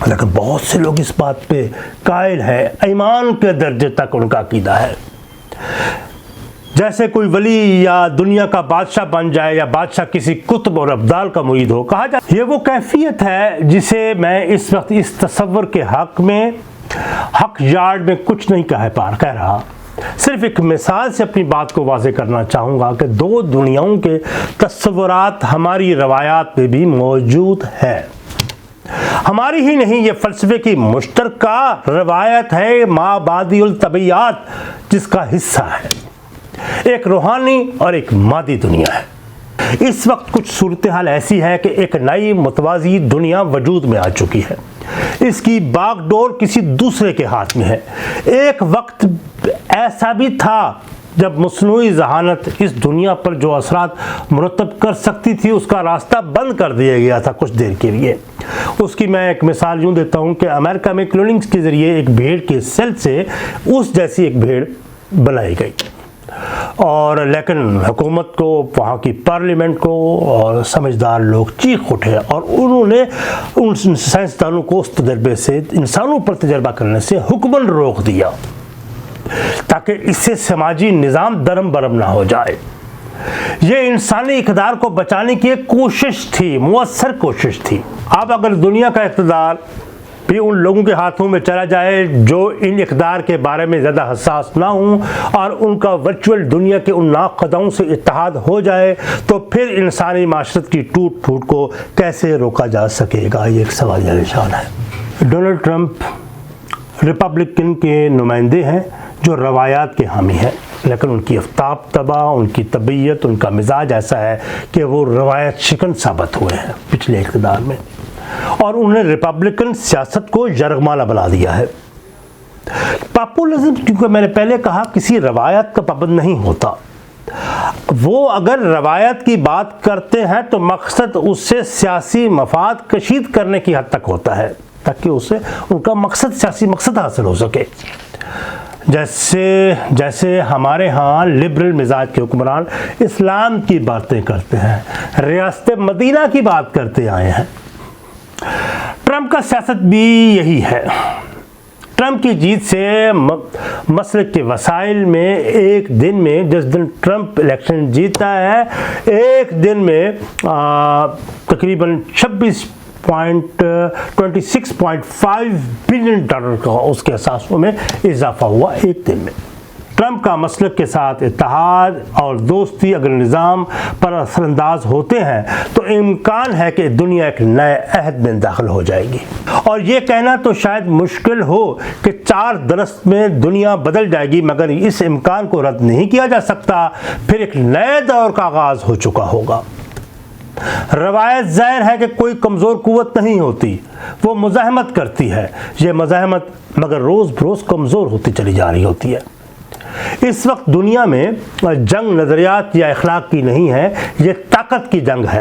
لیکن بہت سے لوگ اس بات پہ قائل ہیں، ایمان کے درجے تک ان کا عقیدہ ہے، جیسے کوئی ولی یا دنیا کا بادشاہ بن جائے یا بادشاہ کسی قطب اور ابدال کا مرید ہو، کہا جائے یہ وہ کیفیت ہے جسے میں اس وقت اس تصور کے حق یارڈ میں کچھ نہیں کہہ رہا، صرف ایک مثال سے اپنی بات کو واضح کرنا چاہوں گا کہ دو دنیاؤں کے تصورات ہماری روایات میں بھی موجود ہے۔ ہماری ہی نہیں، یہ فلسفے کی مشترکہ روایت ہے مابعدی الطبیعیات جس کا حصہ ہے، ایک روحانی اور ایک مادی دنیا ہے۔ اس وقت کچھ صورتحال ایسی ہے کہ ایک نئی متوازی دنیا وجود میں آ چکی ہے، اس کی باغ ڈور کسی دوسرے کے ہاتھ میں ہے۔ ایک وقت ایسا بھی تھا جب مصنوعی ذہانت اس دنیا پر جو اثرات مرتب کر سکتی تھی اس کا راستہ بند کر دیا گیا تھا کچھ دیر کے لیے۔ اس کی میں ایک مثال یوں دیتا ہوں کہ امریکہ میں کلوننگ کے ذریعے ایک بھیڑ کے سیل سے اس جیسی ایک بھیڑ بنائی گئی، اور لیکن حکومت کو، وہاں کی پارلیمنٹ کو اور سمجھدار لوگ چیخ اٹھے اور انہوں نے ان سائنسدانوں کو اس تجربے سے، انسانوں پر تجربہ کرنے سے حکماً روک دیا تاکہ اس سے سماجی نظام درم برم نہ ہو جائے۔ یہ انسانی اقدار کو بچانے کی ایک کوشش تھی، مؤثر کوشش تھی۔ اب اگر دنیا کا اقتدار بھی ان لوگوں کے ہاتھوں میں چلا جائے جو ان اقدار کے بارے میں زیادہ حساس نہ ہوں اور ان کا ورچوئل دنیا کے ان ناقدوں سے اتحاد ہو جائے تو پھر انسانی معاشرت کی ٹوٹ پھوٹ کو کیسے روکا جا سکے گا، یہ ایک سوالیہ نشان ہے۔ ڈونلڈ ٹرمپ ریپبلکن کے نمائندے ہیں جو روایات کے حامی ہیں، لیکن ان کی آفتاب طبع، ان کی طبیعت، ان کا مزاج ایسا ہے کہ وہ روایت شکن ثابت ہوئے ہیں پچھلے اقتدار میں، اور انہوں نے ریپبلکن سیاست کو یرغمالہ بنا دیا ہے۔ پاپولزم، کیونکہ میں نے پہلے کہا، کسی روایت کا پابند نہیں ہوتا، وہ اگر روایت کی بات کرتے ہیں تو مقصد اس سے سیاسی مفاد کشید کرنے کی حد تک ہوتا ہے تاکہ اس سے ان کا مقصد، سیاسی مقصد حاصل ہو سکے۔ جیسے ہمارے ہاں لبرل مزاج کے حکمران اسلام کی باتیں کرتے ہیں، ریاست مدینہ کی بات کرتے آئے ہیں۔ ٹرمپ کا سیاست بھی یہی ہے۔ ٹرمپ کی جیت سے مسلک کے وسائل میں ایک دن میں، جس دن ٹرمپ الیکشن جیتا ہے، ایک دن میں تقریباً 26.5 بلین ڈالر کا اس کے اثاثوں میں اضافہ ہوا ایک دن میں۔ ٹرمپ کا مسلک کے ساتھ اتحاد اور دوستی اگر نظام پر اثر انداز ہوتے ہیں تو امکان ہے کہ دنیا ایک نئے عہد میں داخل ہو جائے گی، اور یہ کہنا تو شاید مشکل ہو کہ 4 درست میں دنیا بدل جائے گی، مگر اس امکان کو رد نہیں کیا جا سکتا۔ پھر ایک نئے دور کا آغاز ہو چکا ہوگا۔ روایت ظاہر ہے کہ کوئی کمزور قوت نہیں ہوتی، وہ مزاحمت کرتی ہے، یہ مزاحمت مگر روز بروز کمزور ہوتی چلی جا رہی ہوتی ہے۔ اس وقت دنیا میں جنگ نظریات یا اخلاق کی نہیں ہے، یہ طاقت کی جنگ ہے۔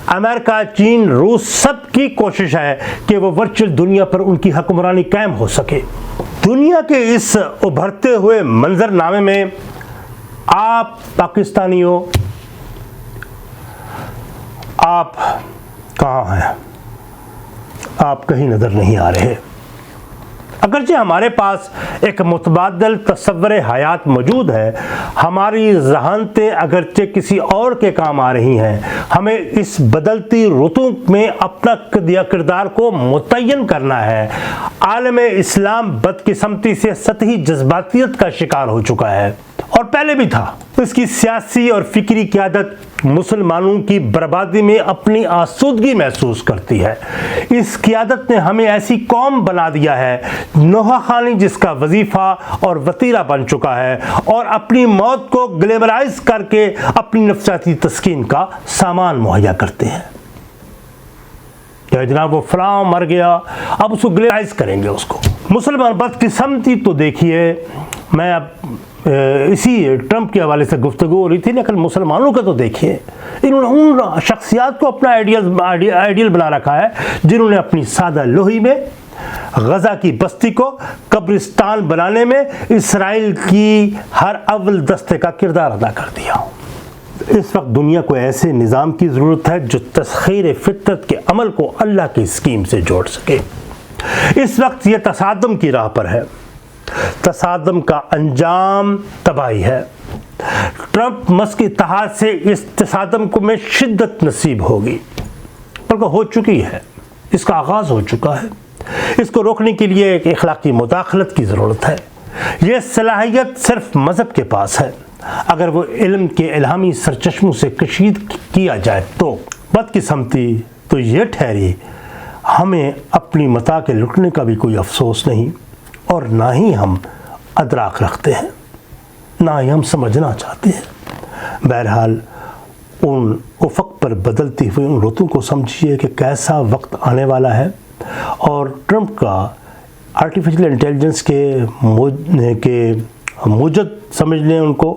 امریکہ، چین، روس، سب کی کوشش ہے کہ وہ ورچوئل دنیا پر ان کی حکمرانی قائم ہو سکے۔ دنیا کے اس ابھرتے ہوئے منظر نامے میں آپ پاکستانیوں، آپ کہاں ہیں؟ آپ کہیں نظر نہیں آ رہے۔ اگرچہ ہمارے پاس ایک متبادل تصور حیات موجود ہے، ہماری ذہانتیں اگرچہ کسی اور کے کام آ رہی ہیں، ہمیں اس بدلتی رتوں میں اپنا کردار کو متعین کرنا ہے۔ عالم اسلام بدقسمتی سے سطحی جذباتیت کا شکار ہو چکا ہے، اور پہلے بھی تھا۔ اس کی سیاسی اور فکری قیادت مسلمانوں کی بربادی میں اپنی آسودگی محسوس کرتی ہے۔ اس قیادت نے ہمیں ایسی قوم بنا دیا ہے، نوحہ خوانی جس کا وظیفہ اور وتیرہ بن چکا ہے، اور اپنی موت کو گلیمرائز کر کے اپنی نفسیاتی تسکین کا سامان مہیا کرتے ہیں۔ کہ جناب وہ فلاں مر گیا، اب اس کو گلیمرائز کریں گے اس کو۔ مسلمان بدقسمتی تو دیکھیے، میں اب اسی ٹرمپ کے حوالے سے گفتگو ہو رہی تھی، لیکن مسلمانوں کا تو دیکھیے، انہوں نے ان شخصیات کو اپنا آئیڈیل بنا رکھا ہے جنہوں نے اپنی سادہ لوہی میں غزہ کی بستی کو قبرستان بنانے میں اسرائیل کی ہر اول دستے کا کردار ادا کر دیا۔ اس وقت دنیا کو ایسے نظام کی ضرورت ہے جو تسخیر فطرت کے عمل کو اللہ کی اسکیم سے جوڑ سکے۔ اس وقت یہ تصادم کی راہ پر ہے. تصادم کا انجام تباہی ہے. ٹرمپ مسک اتحاد سے اس تصادم کو میں شدت نصیب ہوگی، بلکہ ہو چکی ہے. اس کا آغاز ہو چکا ہے. اس کو روکنے کے لیے ایک اخلاقی مداخلت کی ضرورت ہے. یہ صلاحیت صرف مذہب کے پاس ہے. اگر وہ علم کے الہامی سرچشموں سے کشید کیا جائے تو بدقسمتی تو یہ ٹھہری ہمیں اپنی متاع کے لٹنے کا بھی کوئی افسوس نہیں، اور نہ ہی ہم ادراک رکھتے ہیں، نہ ہی ہم سمجھنا چاہتے ہیں. بہرحال ان افق پر بدلتی ہوئی ان رتوں کو سمجھیے کہ کیسا وقت آنے والا ہے، اور ٹرمپ کا آرٹیفیشل انٹیلیجنس کے موجد سمجھ لیں ان کو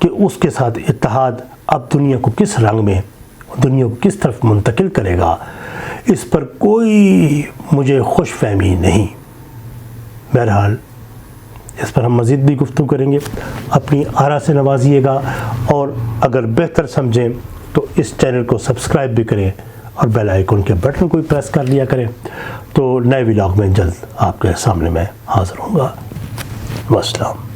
کہ اس کے ساتھ اتحاد اب دنیا کو کس رنگ میں، دنیا کو کس طرف منتقل کرے گا، اس پر کوئی مجھے خوش فہمی نہیں. بہرحال اس پر ہم مزید بھی گفتگو کریں گے. اپنی آراء سے نوازیے گا، اور اگر بہتر سمجھیں تو اس چینل کو سبسکرائب بھی کریں اور بیل آئیکن کے بٹن کو پریس کر لیا کریں. تو نئے ولاگ میں جلد آپ کے سامنے میں حاضر ہوں گا. والسلام.